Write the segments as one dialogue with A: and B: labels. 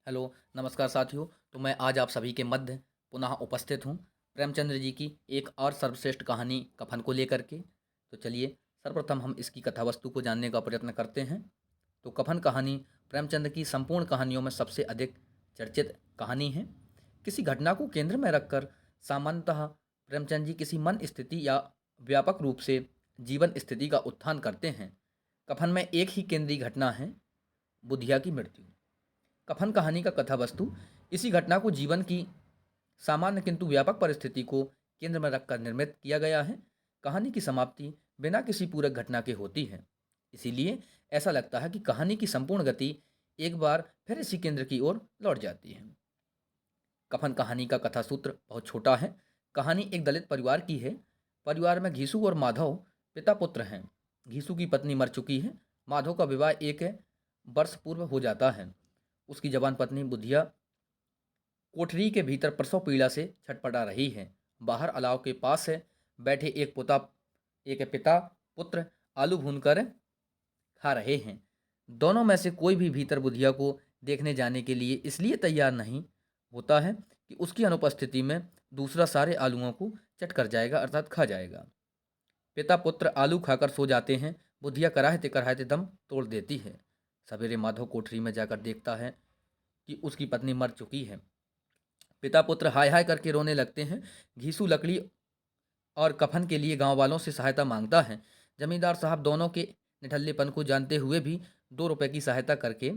A: Hello, नमस्कार साथियों। तो मैं आज आप सभी के मध्य पुनः उपस्थित हूँ प्रेमचंद्र जी की एक और सर्वश्रेष्ठ कहानी कफन को लेकर के। तो चलिए सर्वप्रथम हम इसकी कथा वस्तु को जानने का प्रयत्न करते हैं। तो कफन कहानी प्रेमचंद की संपूर्ण कहानियों में सबसे अधिक चर्चित कहानी है। किसी घटना को केंद्र में रखकर सामान्यतः प्रेमचंद जी किसी मन स्थिति या व्यापक रूप से जीवन स्थिति का उत्थान करते हैं। कफन में एक ही केंद्रीय घटना है, बुधिया की मृत्यु। कफन कहानी का कथा वस्तु इसी घटना को जीवन की सामान्य किंतु व्यापक परिस्थिति को केंद्र में रखकर निर्मित किया गया है। कहानी की समाप्ति बिना किसी पूरक घटना के होती है, इसीलिए ऐसा लगता है कि कहानी की संपूर्ण गति एक बार फिर इसी केंद्र की ओर लौट जाती है। कफन कहानी का कथा सूत्र बहुत छोटा है। कहानी एक दलित परिवार की है। परिवार में घीसू और माधव पिता पुत्र हैं। घीसू की पत्नी मर चुकी है। माधव का विवाह एक वर्ष पूर्व हो जाता है। उसकी जवान पत्नी बुधिया कोठरी के भीतर प्रसव पीड़ा से छटपटा रही है। बाहर अलाव के पास है बैठे एक पिता पुत्र आलू भूनकर खा रहे हैं। दोनों में से कोई भी भीतर बुधिया को देखने जाने के लिए इसलिए तैयार नहीं होता है कि उसकी अनुपस्थिति में दूसरा सारे आलूओं को चट कर जाएगा, अर्थात खा जाएगा। पिता पुत्र आलू खाकर सो जाते हैं। बुधिया कराहते कराहते दम तोड़ देती है। सवेरे माधव कोठरी में जाकर देखता है कि उसकी पत्नी मर चुकी है। पिता पुत्र हाय हाय करके रोने लगते हैं। घीसू लकड़ी और कफन के लिए गांव वालों से सहायता मांगता है। जमींदार साहब दोनों के निठल्लेपन को जानते हुए भी 2 रुपए की सहायता करके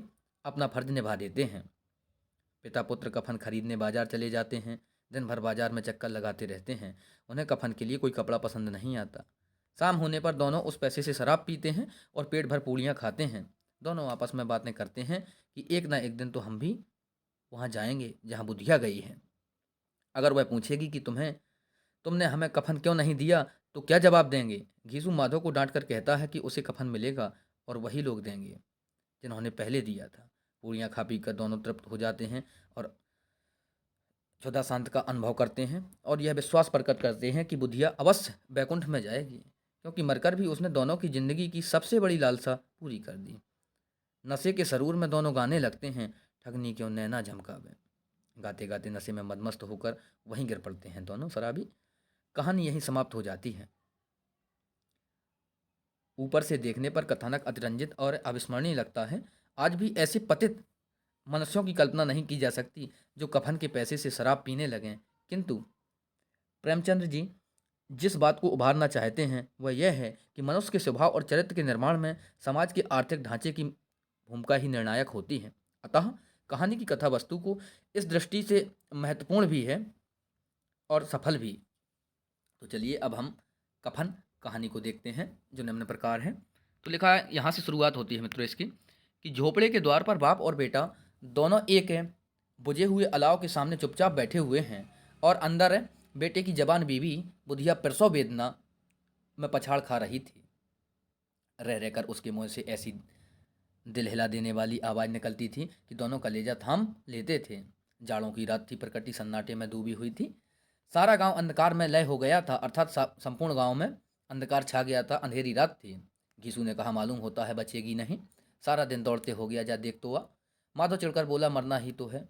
A: अपना फर्ज निभा देते हैं। पिता पुत्र कफन खरीदने बाजार चले जाते हैं। दिन भर बाजार में चक्कर लगाते रहते हैं। उन्हें कफन के लिए कोई कपड़ा पसंद नहीं आता। शाम होने पर दोनों उस पैसे से शराब पीते हैं और पेट भर पूड़ियाँ खाते हैं। दोनों आपस में बातें करते हैं कि एक ना एक दिन तो हम भी वहाँ जाएंगे जहाँ बुधिया गई है। अगर वह पूछेगी कि तुमने हमें कफन क्यों नहीं दिया, तो क्या जवाब देंगे? घीसू माधव को डांट कर कहता है कि उसे कफन मिलेगा और वही लोग देंगे जिन्होंने पहले दिया था। पूड़ियाँ खा पी कर दोनों तृप्त हो जाते हैं और क्षुधा शांत का अनुभव करते हैं और यह विश्वास प्रकट करते हैं कि बुधिया अवश्य बैकुंठ में जाएगी, क्योंकि मरकर भी उसने दोनों की जिंदगी की सबसे बड़ी लालसा पूरी कर दी। नशे के सरूर में दोनों गाने लगते हैं, ठगनी क्यों नैना झमकावे। गाते गाते नशे में मदमस्त होकर वहीं गिर पड़ते हैं दोनों शराबी। कहानी यहीं समाप्त हो जाती है। ऊपर से देखने पर कथानक अतिरंजित और अविस्मरणीय लगता है। आज भी ऐसे पतित मनुष्यों की कल्पना नहीं की जा सकती जो कफन के पैसे से शराब पीने लगें। किंतु प्रेमचंद्र जी जिस बात को उभारना चाहते हैं वह यह है कि मनुष्य के स्वभाव और चरित्र के निर्माण में समाज के आर्थिक ढांचे की भूमिका ही निर्णायक होती है। अतः कहानी की कथा वस्तु को इस दृष्टि से महत्वपूर्ण भी है और सफल भी। तो चलिए अब हम कफन कहानी को देखते हैं, जो निम्न प्रकार है। तो लिखा है, यहाँ से शुरुआत होती है मित्रों इसकी, कि झोपड़े के द्वार पर बाप और बेटा दोनों एक बुझे हुए अलाव के सामने चुपचाप बैठे हुए हैं और अंदर बेटे की जवान बीवी बुधिया प्रसव वेदना में पछाड़ खा रही थी। रह रहकर उसके मुंह से ऐसी दिल हिला देने वाली आवाज़ निकलती थी कि दोनों कलेजा थाम लेते थे। जाड़ों की रात थी, प्रकृति सन्नाटे में डूबी हुई थी। सारा गांव अंधकार में लय हो गया था, अर्थात संपूर्ण गांव में अंधकार छा गया था, अंधेरी रात थी। घीसू ने कहा, मालूम होता है बचेगी नहीं, सारा दिन दौड़ते हो गया, जा देख तो आ। माधव चिढ़कर बोला, मरना ही तो है,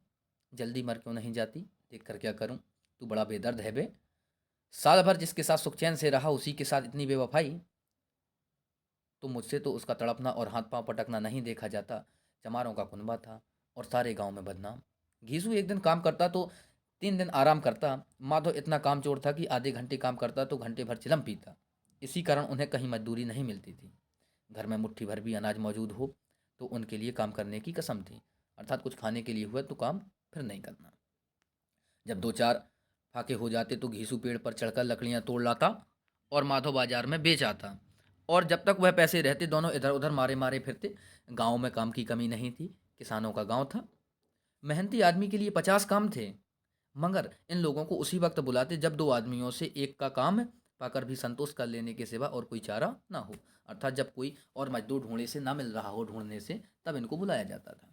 A: जल्दी मर क्यों नहीं जाती, देख कर क्या करूं, तू बड़ा बेदर्द है बे। साल भर जिसके साथ सुखचैन से रहा उसी के साथ इतनी बेवफाई, तो मुझसे तो उसका तड़पना और हाथ पांव पटकना नहीं देखा जाता। चमारों का कुनबा था और सारे गांव में बदनाम। घीसू एक दिन काम करता तो 3 दिन आराम करता। माधव इतना कामचोर था कि आधे घंटे काम करता तो घंटे भर चिलम पीता। इसी कारण उन्हें कहीं मजदूरी नहीं मिलती थी। घर में मुट्ठी भर भी अनाज मौजूद हो तो उनके लिए काम करने की कसम थी, अर्थात कुछ खाने के लिए हुआ तो काम फिर नहीं करना। जब 2-4 फाके हो जाते तो घीसू पेड़ पर चढ़कर लकड़ियाँ तोड़ लाता और माधव बाजार में बेच आता। और जब तक वह पैसे रहते दोनों इधर उधर मारे मारे फिरते। गांव में काम की कमी नहीं थी, किसानों का गांव था, मेहनती आदमी के लिए 50 काम थे। मगर इन लोगों को उसी वक्त बुलाते जब 2 आदमियों से एक का काम पाकर भी संतोष कर लेने के सिवा और कोई चारा ना हो, अर्थात जब कोई और मजदूर ढूंढने से ना मिल रहा हो, ढूंढने से, तब इनको बुलाया जाता था।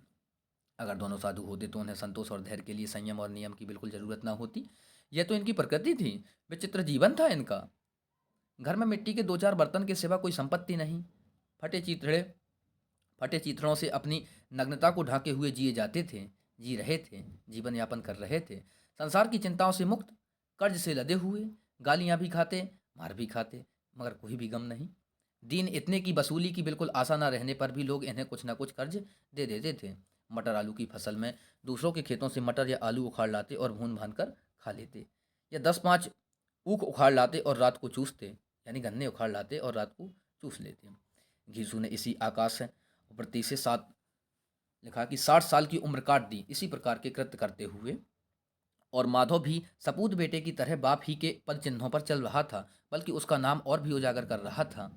A: अगर दोनों साधु होते तो उन्हें संतोष और धैर्य के लिए संयम और नियम की बिल्कुल जरूरत ना होती। यह तो इनकी प्रकृति थी, विचित्र जीवन था इनका। घर में मिट्टी के 2-4 बर्तन के सिवा कोई संपत्ति नहीं। फटे चीथड़े फटे चीथड़ों से अपनी नग्नता को ढाके हुए जिए जाते थे। जी रहे थे, जीवन यापन कर रहे थे, संसार की चिंताओं से मुक्त, कर्ज से लदे हुए, गालियां भी खाते, मार भी खाते, मगर कोई भी गम नहीं। दिन इतने की वसूली की बिल्कुल आशा न रहने पर भी लोग इन्हें कुछ न कुछ कर्ज दे देते थे। मटर आलू की फसल में दूसरों के खेतों से मटर या आलू उखाड़ लाते और भून भान कर खा लेते, या 10-5 ऊख उखाड़ लाते और रात को चूसते, यानी गन्ने उखाड़ लाते और रात को चूस लेते। घीसू ने इसी आकाश वृत्ति से सात लिखा कि 60 साल की उम्र काट दी इसी प्रकार के कृत्य करते हुए, और माधव भी सपूत बेटे की तरह बाप ही के पद चिन्हों पर चल रहा था, बल्कि उसका नाम और भी उजागर कर रहा था।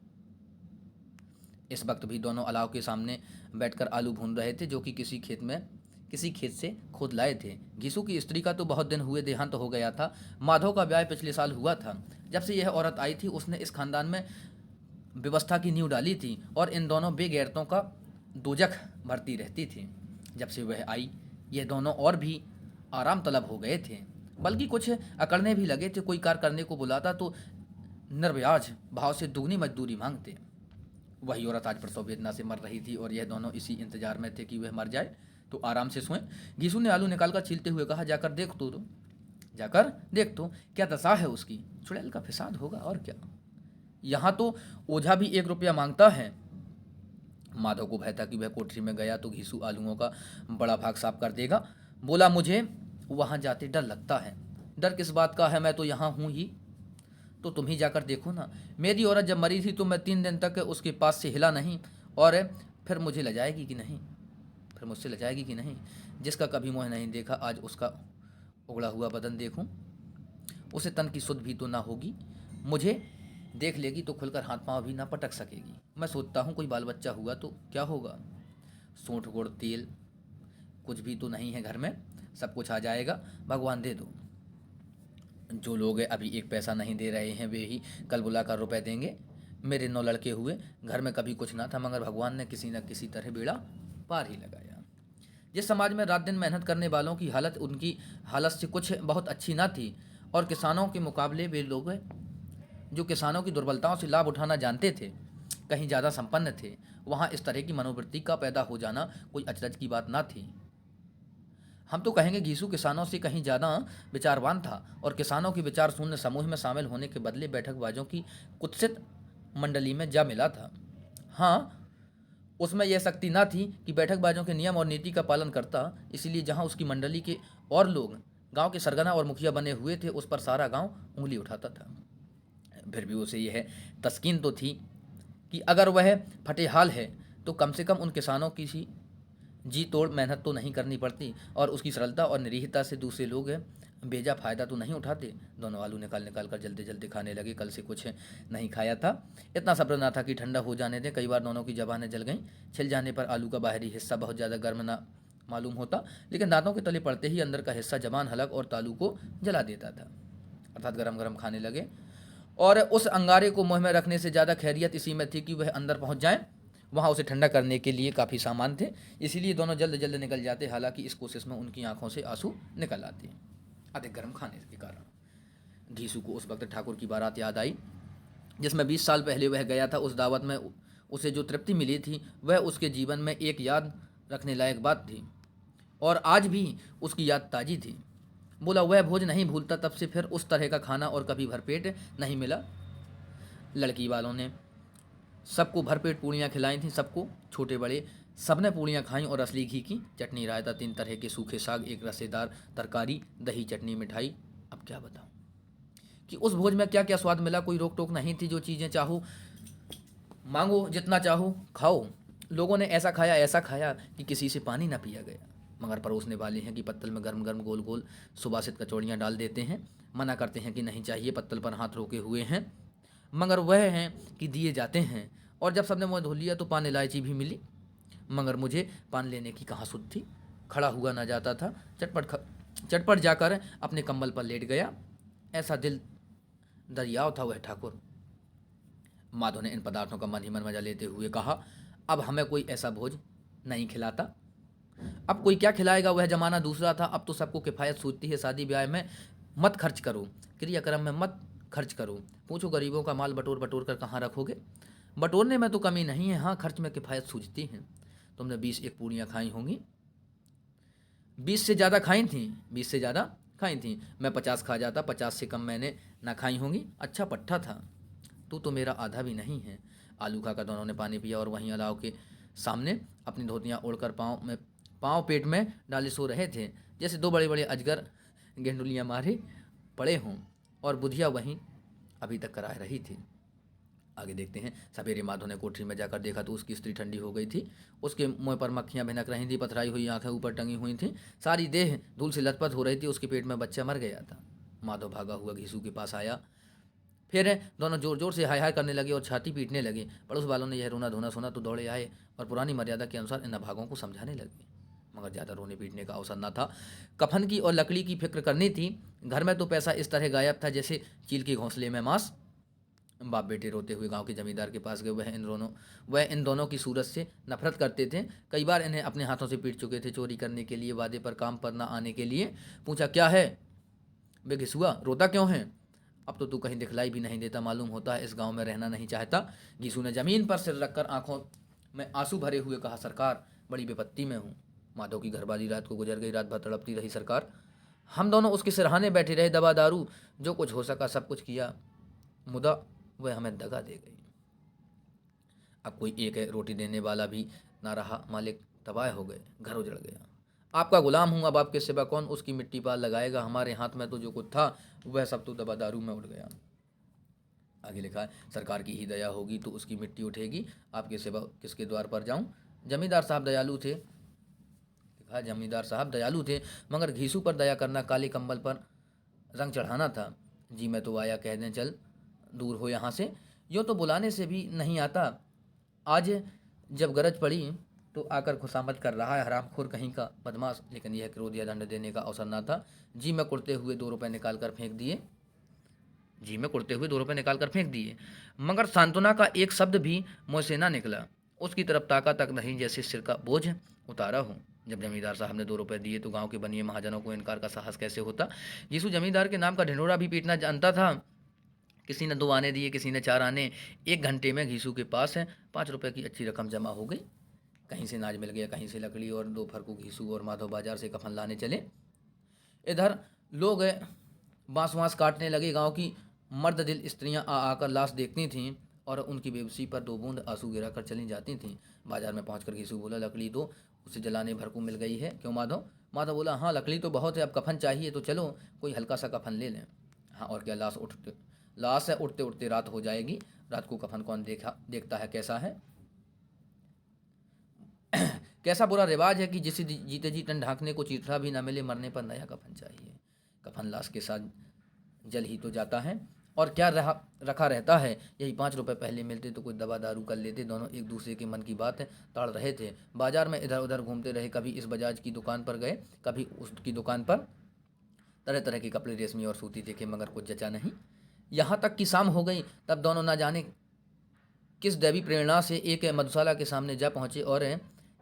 A: इस वक्त भी दोनों अलाव के सामने बैठकर आलू भून रहे थे, जो कि किसी खेत से खोद लाए थे। घीसू की स्त्री का तो बहुत दिन हुए देहांत हो गया था। माधव का ब्याह पिछले साल हुआ था। जब से यह औरत आई थी उसने इस खानदान में व्यवस्था की नींव डाली थी और इन दोनों बेगैरतों का दोजख भरती रहती थी। जब से वह आई ये दोनों और भी आराम तलब हो गए थे, बल्कि कुछ अकड़ने भी लगे थे। कोई कार्य करने को बुलाता तो निर्व्याज भाव से दुगनी मजदूरी मांगते। वही औरत आज प्रसव वेदना से मर रही थी और यह दोनों इसी इंतजार में थे कि वह मर जाए तो आराम से सोएं। घीसू ने आलू निकालकर छीलते हुए कहा, जाकर देख तो क्या दशा है उसकी, चुड़ैल का फिसाद होगा और क्या। यहाँ तो ओझा भी 1 रुपया मांगता है। माधव को भय था कि वह कोठरी में गया तो घीसू आलूओं का बड़ा भाग साफ कर देगा। बोला, मुझे वहाँ जाते डर लगता है। डर किस बात का है, मैं तो यहाँ हूँ ही। तो तुम ही जाकर देखो ना, मेरी औरत जब मरी थी तो मैं 3 दिन तक उसके पास से हिला नहीं, और फिर मुझे लजाएगी कि नहीं, फिर मुझसे लजाएगी कि नहीं। जिसका कभी मुँह नहीं देखा आज उसका उगड़ा हुआ बदन देखूं, उसे तन की सुध भी तो ना होगी। मुझे देख लेगी तो खुलकर हाथ पांव भी ना पटक सकेगी। मैं सोचता हूँ कोई बाल बच्चा हुआ तो क्या होगा। सूंठ गुड़ तेल कुछ भी तो नहीं है घर में, सब कुछ आ जाएगा, भगवान दे दो। जो लोग अभी 1 पैसा नहीं दे रहे हैं वे ही कल बुलाकर रुपए देंगे। मेरे 9 लड़के हुए, घर में कभी कुछ ना था, मगर भगवान ने किसी न किसी तरह बेड़ा पार ही लगाया। जिस समाज में रात दिन मेहनत करने वालों की हालत उनकी हालत से कुछ बहुत अच्छी ना थी, और किसानों के मुकाबले वे लोग जो किसानों की दुर्बलताओं से लाभ उठाना जानते थे कहीं ज़्यादा संपन्न थे, वहाँ इस तरह की मनोवृत्ति का पैदा हो जाना कोई अचरज की बात ना थी। हम तो कहेंगे घीसू किसानों से कहीं ज़्यादा विचारवान था, और किसानों के विचार शून्य समूह में शामिल होने के बदले बैठकबाजों की कुत्सित मंडली में जा मिला था। हाँ, उसमें यह शक्ति ना थी कि बैठकबाजों के नियम और नीति का पालन करता, इसलिए जहाँ उसकी मंडली के और लोग गांव के सरगना और मुखिया बने हुए थे उस पर सारा गांव उंगली उठाता था। फिर भी उसे यह तस्कीन तो थी कि अगर वह फटेहाल है तो कम से कम उन किसानों की सी जी तोड़ मेहनत तो नहीं करनी पड़ती, और उसकी सरलता और निरीहता से दूसरे लोग बेजा फ़ायदा तो नहीं उठाते। दोनों आलू निकाल निकाल कर जल्दी जल्दी खाने लगे। कल से कुछ नहीं खाया था, इतना सब्र ना था कि ठंडा हो जाने दें। कई बार दोनों की ज़बानें जल गईं। छिल जाने पर आलू का बाहरी हिस्सा बहुत ज़्यादा गर्म ना मालूम होता, लेकिन दांतों के तले पड़ते ही अंदर का हिस्सा जबान, हलक और तालू को जला देता था, अर्थात गरम गरम खाने लगे। और उस अंगारे को मुँह में रखने से ज़्यादा खैरियत इसी में थी कि वह अंदर पहुँच जाएँ। वहाँ उसे ठंडा करने के लिए काफ़ी सामान थे, इसीलिए दोनों जल्द जल्द निकल जाते। हालांकि इस कोशिश में उनकी आंखों से आंसू निकल आते अधिक गर्म खाने के कारण। घीसू को उस वक्त ठाकुर की बारात याद आई जिसमें 20 साल पहले वह गया था। उस दावत में उसे जो तृप्ति मिली थी वह उसके जीवन में एक याद रखने लायक बात थी, और आज भी उसकी याद ताज़ी थी। बोला, वह भोज नहीं भूलता तब से फिर उस तरह का खाना और कभी भरपेट नहीं मिला। लड़की वालों ने सबको भरपेट पूड़ियाँ खिलाई थीं, सबको, छोटे बड़े सबने पूड़ियाँ खाईं, और असली घी की चटनी, रायता, 3 तरह के सूखे साग, एक रसेदार तरकारी, दही, चटनी, मिठाई। अब क्या बताऊँ कि उस भोज में क्या क्या स्वाद मिला। कोई रोक टोक नहीं थी, जो चीज़ें चाहो मांगो, जितना चाहो खाओ। लोगों ने ऐसा खाया कि किसी से पानी ना पिया गया। मगर परोसने वाले हैं कि पत्तल में गर्म गर्म गोल गोल सुबासित कचौड़ियाँ डाल देते हैं। मना करते हैं कि नहीं चाहिए, पत्तल पर हाथ रोके हुए हैं, मगर वह हैं कि दिए जाते हैं। और जब सबने मुँह धो लिया तो पान इलायची भी मिली, मगर मुझे पान लेने की कहाँ सुध थी। खड़ा हुआ ना जाता था। चटपट जाकर अपने कंबल पर लेट गया। ऐसा दिल दरियाव था वह ठाकुर। माधव ने इन पदार्थों का मन ही मन मजा लेते हुए कहा, अब हमें कोई ऐसा भोज नहीं खिलाता। अब कोई क्या खिलाएगा, वह जमाना दूसरा था। अब तो सबको किफ़ायत सूझती है। शादी ब्याह में मत खर्च करो, क्रियाक्रम में मत खर्च करो। पूछो गरीबों का माल बटोर बटोर कर कहाँ रखोगे। बटोरने में तो कमी नहीं है, हाँ खर्च में किफ़ायत सूझती है। तुमने 20 एक पूड़ियाँ खाई होंगी, 20 से ज़्यादा खाई थी, 20 से ज़्यादा खाई थी। मैं 50 खा जाता, 50 से कम मैंने ना खाई होंगी। अच्छा पट्टा था, तू तो मेरा आधा भी नहीं है। आलू खाकर दोनों ने पानी पिया और वहीं अलाव के सामने अपनी धोतियाँ ओढ़कर पाँव पेट में डाले सो रहे थे, जैसे दो बड़े बड़े अजगर गेंडुलियाँ मारे पड़े हों। और बुधिया वहीं अभी तक करा रही थी। आगे देखते हैं। सवेरे माधव ने कोठरी में जाकर देखा तो उसकी स्त्री ठंडी हो गई थी। उसके मुंह पर मक्खियां भिनक रही थी, पथराई हुई आंखें ऊपर टंगी हुई थीं, सारी देह धूल से लथपथ हो रही थी। उसके पेट में बच्चा मर गया था। माधव भागा हुआ घीसू के पास आया। फिर दोनों जोर जोर से हाय हाय करने लगे और छाती पीटने लगे। पड़ोस वालों ने यह रोना धोना सुना तो दौड़े आए और पुरानी मर्यादा के अनुसार इन अभागों को समझाने लगे, मगर ज़्यादा रोने पीटने का अवसर न था। कफन की और लकड़ी की फिक्र करनी थी। घर में तो पैसा इस तरह गायब था जैसे चील के घोंसले में मांस। बाप बेटे रोते हुए गांव के जमींदार के पास गए। वह इन दोनों की सूरत से नफरत करते थे। कई बार इन्हें अपने हाथों से पीट चुके थे। चोरी करने के लिए, वादे पर काम पर न आने के लिए। पूछा, क्या है बे घिसुआ, रोता क्यों है? अब तो तू कहीं दिखलाई भी नहीं देता, मालूम होता है इस गांव में रहना नहीं चाहता। घीसू ने जमीन पर सिर रखकर आंखों में आंसू भरे हुए कहा, सरकार बड़ी विपत्ति में हूँ। माधव की घरवाली रात को गुजर गई। रात भर तड़पती रही सरकार। हम दोनों उसके सिरहाने बैठे रहे, दवा दारू जो कुछ हो सका सब कुछ किया, मुदा वह हमें दगा दे गई। अब कोई एक रोटी देने वाला भी ना रहा। मालिक तबाह हो गए, घर उजड़ गया। आपका गुलाम हूँ, अब आपके सिवा कौन उसकी मिट्टी पाल लगाएगा? हमारे हाथ में तो जो कुछ था वह सब तो दवा दारू में उड़ गया। आगे लिखा है, सरकार की ही दया होगी तो उसकी मिट्टी उठेगी, आपके सिवा किसके द्वार पर जाऊं? जमींदार साहब दयालु थे। लिखा, जमींदार साहब दयालु थे, मगर घीसू पर दया करना काले कंबल पर रंग चढ़ाना था। जी मैं तो आया, कह दें चल दूर हो यहाँ से, यूँ तो बुलाने से भी नहीं आता। आज जब गरज पड़ी तो आकर खुशामद कर रहा है, हरामखोर कहीं का बदमाश। लेकिन यह क्रोध या दंड देने का अवसर न था। जी मैं कुड़ते हुए 2 रुपये निकाल कर फेंक दिए। जी में कुड़ते हुए 2 रुपये निकाल कर फेंक दिए, मगर सांत्वना का एक शब्द भी मुँह से ना निकला। उसकी तरफ ताका तक नहीं, जैसे सिर का बोझ उतारा हो। जब जमींदार साहब ने 2 रुपये दिए तो गांव के बनिए महाजनों को इनकार का साहस कैसे होता? यीशु जमींदार के नाम का ढिंढोरा भी पीटना जानता था। किसी ने 2 आने दिए, किसी ने 4 आने। 1 घंटे में घीसू के पास 5 रुपये की अच्छी रकम जमा हो गई। कहीं से नाज मिल गया, कहीं से लकड़ी, और दोपहर को घीसू और माधव बाजार से कफन लाने चले। इधर लोग बांस वांस काटने लगे। गांव की मर्द दिल स्त्रियां आ आकर लाश देखती थीं और उनकी बेबसी पर 2 बूंद आंसू गिरा कर चली जाती थीं। बाजार में पहुंचकर घीसू बोला, लकड़ी तो उसे जलाने भर को मिल गई है, क्यों माधव? माधव बोला, हाँ लकड़ी तो बहुत है, अब कफन चाहिए तो चलो कोई हल्का सा कफन ले लें। हाँ और क्या, लाश है, उठते उठते रात हो जाएगी। रात को कफन कौन देखता है कैसा है? कैसा बुरा रिवाज है कि जिसे जीते जी तन ढांकने को चीथड़ा भी ना मिले, मरने पर नया कफन चाहिए। कफन लाश के साथ जल ही तो जाता है, और क्या रखा रहता है। यही 5 रुपये पहले मिलते तो कोई दवा दारू कर लेते। दोनों एक दूसरे के मन की बात ताड़ रहे थे। बाजार में इधर उधर घूमते रहे। कभी इस बजाज की दुकान पर गए, कभी उसकी दुकान पर। तरह तरह के कपड़े रेशमी और सूती देखे, मगर कुछ जचा नहीं। यहाँ तक कि शाम हो गई, तब दोनों ना जाने किस दैवी प्रेरणा से एक मधुशाला के सामने जा पहुँचे और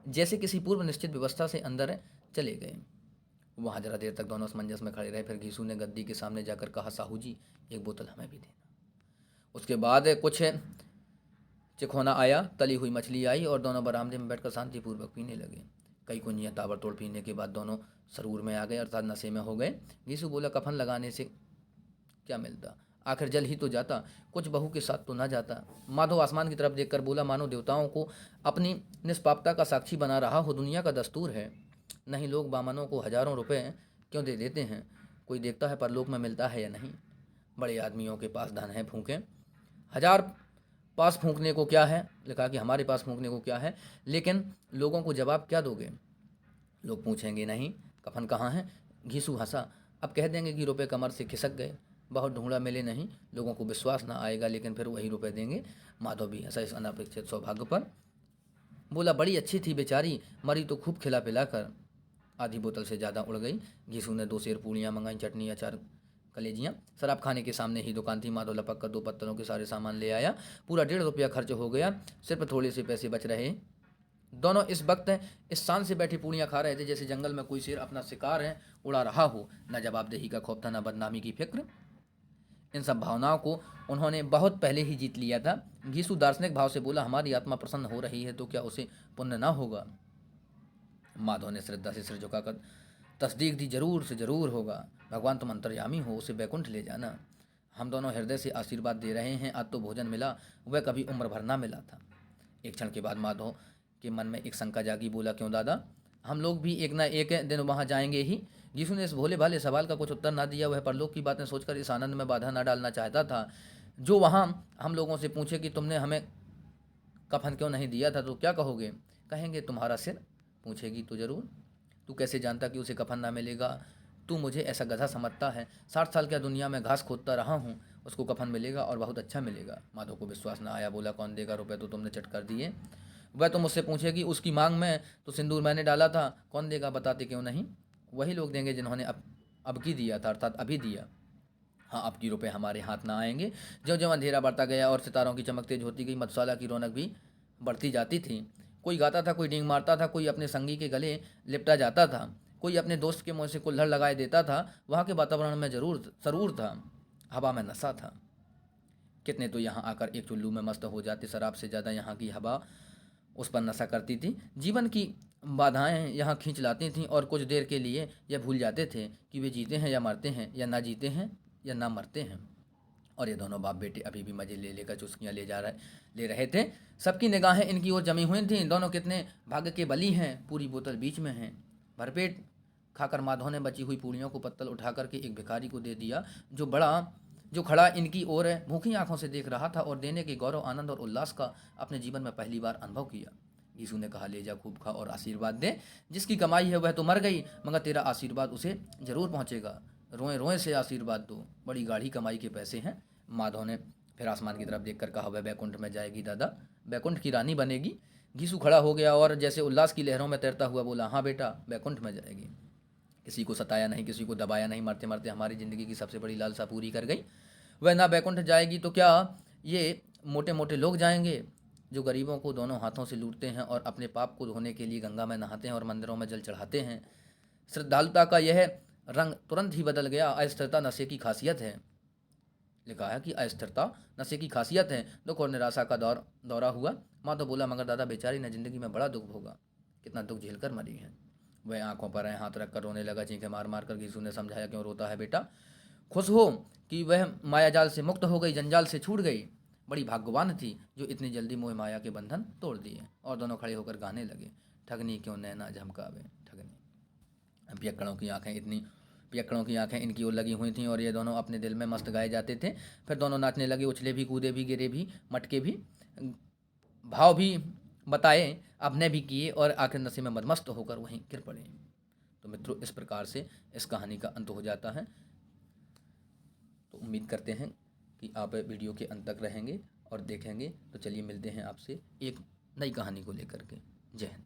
A: जैसे किसी पूर्व निश्चित व्यवस्था से अंदर चले गए। वहाँ जरा देर तक दोनों असमंजस में खड़े रहे। फिर घीसू ने गद्दी के सामने जाकर कहा, साहू जी 1 बोतल हमें भी देना। उसके बाद कुछ चिखोना आया, तली हुई मछली आई, और दोनों बरामदे में बैठकर शांतिपूर्वक पीने लगे। कई कुंजियाँ ताबड़तोड़ पीने के बाद दोनों सरूर में आ गए, अर्थात नशे में हो गए। घीसू बोला, कफन लगाने से क्या मिलता, आखिर जल ही तो जाता, कुछ बहू के साथ तो ना जाता। माधव आसमान की तरफ देखकर बोला, मानो देवताओं को अपनी निष्पापता का साक्षी बना रहा हो। दुनिया का दस्तूर है, नहीं लोग बामनों को हजारों रुपए क्यों दे देते हैं? कोई देखता है परलोक में मिलता है या नहीं? बड़े आदमियों के पास धन है, फूकें। 1000 पास फूकने को क्या है? लिखा कि हमारे पास फूकने को क्या है, लेकिन लोगों को जवाब क्या दोगे? लोग पूछेंगे, नहीं कफन कहाँ है? घीसू हंसा। अब कह देंगे कि रुपए कमर से खिसक गए, बहुत ढूंढा मिले नहीं। लोगों को विश्वास ना आएगा, लेकिन फिर वही रुपए देंगे। माधव भी हंसा इस अनपेक्षित सौभाग्य पर। बोला, बड़ी अच्छी थी बेचारी, मरी तो खूब खिला पिला कर। आधी बोतल से ज़्यादा उड़ गई। घीसू ने 2 सेर पूड़ियाँ मंगाई, चटनी, अचार, कलेजियाँ। शराब खाने के सामने ही दुकान थी। माधव लपक कर 2 पत्तलों के सारे सामान ले आया। पूरा 1.5 रुपया खर्च हो गया, सिर्फ थोड़े से पैसे बच रहे। दोनों इस वक्त इस शान से बैठी पूड़ियाँ खा रहे थे जैसे जंगल में कोई शेर अपना शिकार उड़ा रहा हो। न जवाबदेही का खौफ था, न बदनामी की फिक्र। इन सब भावनाओं को उन्होंने बहुत पहले ही जीत लिया था। घीसू दार्शनिक भाव से बोला, हमारी आत्मा प्रसन्न हो रही है तो क्या उसे पुण्य ना होगा? माधव ने श्रद्धा से सिर झुकाकर तस्दीक दी, जरूर से जरूर होगा। भगवान तुम अंतर्यामी हो, उसे बैकुंठ ले जाना। हम दोनों हृदय से आशीर्वाद दे रहे हैं, आज तो भोजन मिला, वह कभी उम्र भर ना मिला था। एक क्षण के बाद माधव के मन में एक शंका जागी। बोला, क्यों दादा, हम लोग भी एक ना एक दिन वहाँ जाएंगे ही। यीशु ने इस भोले भाले सवाल का कुछ उत्तर ना दिया। वह परलोक की बातें सोचकर इस आनंद में बाधा ना डालना चाहता था। जो वहाँ हम लोगों से पूछे कि तुमने हमें कफन क्यों नहीं दिया था, तो क्या कहोगे? कहेंगे तुम्हारा सिर। पूछेगी तो जरूर, तू कैसे जानता कि उसे कफन ना मिलेगा? तू मुझे ऐसा गधा समझता है? 60 साल क्या दुनिया में घास खोदता रहा हूँ, उसको कफन मिलेगा और बहुत अच्छा मिलेगा। माधव को विश्वास ना आया। बोला, कौन देगा? रुपए तो तुमने चट कर दिए। वह तो मुझसे पूछेगी, उसकी मांग में तो सिंदूर मैंने डाला था, कौन देगा? बताते क्यों नहीं? वही लोग देंगे जिन्होंने अब की दिया था, अर्थात अभी दिया। हाँ, अब की रुपए हमारे हाथ ना आएंगे। ज्यों ज्यों अंधेरा बढ़ता गया और सितारों की चमक तेज होती गई, मधुशाला की रौनक भी बढ़ती जाती थी। कोई गाता था, कोई डींग मारता था, कोई अपने संगी के गले लिपटा जाता था, कोई अपने दोस्त के मुँह से कुल्हड़ लगाए देता था। वहाँ के वातावरण में जरूर सरूर था, हवा में नशा था। कितने तो यहाँ आकर एक चुल्लू में मस्त हो जाते। शराब से ज़्यादा यहाँ की हवा उस पर नशा करती थी। जीवन की बाधाएं यहाँ खींच लाती थीं और कुछ देर के लिए यह भूल जाते थे कि वे जीते हैं या मरते हैं, या ना जीते हैं या ना मरते हैं। और ये दोनों बाप बेटे अभी भी मजे ले लेकर चुस्कियाँ ले रहे थे। सबकी निगाहें इनकी ओर जमी हुई थीं। दोनों कितने भाग्य के बली हैं। पूरी बोतल बीच में है। भरपेट खाकर माधव ने बची हुई पूड़ियों को पत्तल उठा करके एक भिखारी को दे दिया, जो खड़ा इनकी ओर भूखी आंखों से देख रहा था और देने के गौरव, आनंद और उल्लास का अपने जीवन में पहली बार अनुभव किया। यीशु ने कहा, ले जा, खूब खा और आशीर्वाद दे। जिसकी कमाई है वह तो मर गई, मगर तेरा आशीर्वाद उसे जरूर पहुंचेगा। रोए रोए से आशीर्वाद दो, बड़ी गाढ़ी कमाई के पैसे हैं। माधव ने फिर आसमान की तरफ देखकर कहा, वह बैकुंठ में जाएगी दादा, बैकुंठ की रानी बनेगी। यीशु खड़ा हो गया और जैसे उल्लास की लहरों में तैरता हुआ बोला, हाँ बेटा, बैकुंठ में जाएगी। किसी को सताया नहीं, किसी को दबाया नहीं, मरते मरते हमारी ज़िंदगी की सबसे बड़ी लालसा पूरी कर गई। वह ना बैकुंठ जाएगी तो क्या ये मोटे मोटे लोग जाएंगे, जो गरीबों को दोनों हाथों से लूटते हैं और अपने पाप को धोने के लिए गंगा में नहाते हैं और मंदिरों में जल चढ़ाते हैं? श्रद्धालुता का यह रंग तुरंत ही बदल गया। अस्थिरता नशे की खासियत है। लिखा है कि अस्थिरता नशे की खासियत है। दुख और निराशा का दौरा हुआ। माँ तो बोला, मगर दादा, बेचारी ने जिंदगी में बड़ा दुख भोगा, कितना दुख झेलकर मरी है। वह आंखों पर हाथ रखकर रोने लगा, चीखें मार मार कर। यीशु ने समझाया, क्यों रोता है बेटा? खुश हो कि वह मायाजाल से मुक्त हो गई, जंजाल से छूट गई। बड़ी भाग्यवान थी जो इतनी जल्दी मोह माया के बंधन तोड़ दिए। और दोनों खड़े होकर गाने लगे, ठगनी क्यों नैना झमकावे ठगनी। पियक्कड़ों की आंखें इनकी ओर लगी हुई थीं और ये दोनों अपने दिल में मस्त गाए जाते थे। फिर दोनों नाचने लगे, उछले भी, कूदे भी, गिरे भी, मटके भी, भाव भी बताए, अभिनय भी किए और आखिर नशे में मदमस्त होकर वहीं गिर पड़े। तो मित्रों, इस प्रकार से इस कहानी का अंत हो जाता है। तो उम्मीद करते हैं कि आप वीडियो के अंत तक रहेंगे और देखेंगे। तो चलिए मिलते हैं आपसे एक नई कहानी को लेकर के। जय हिंद।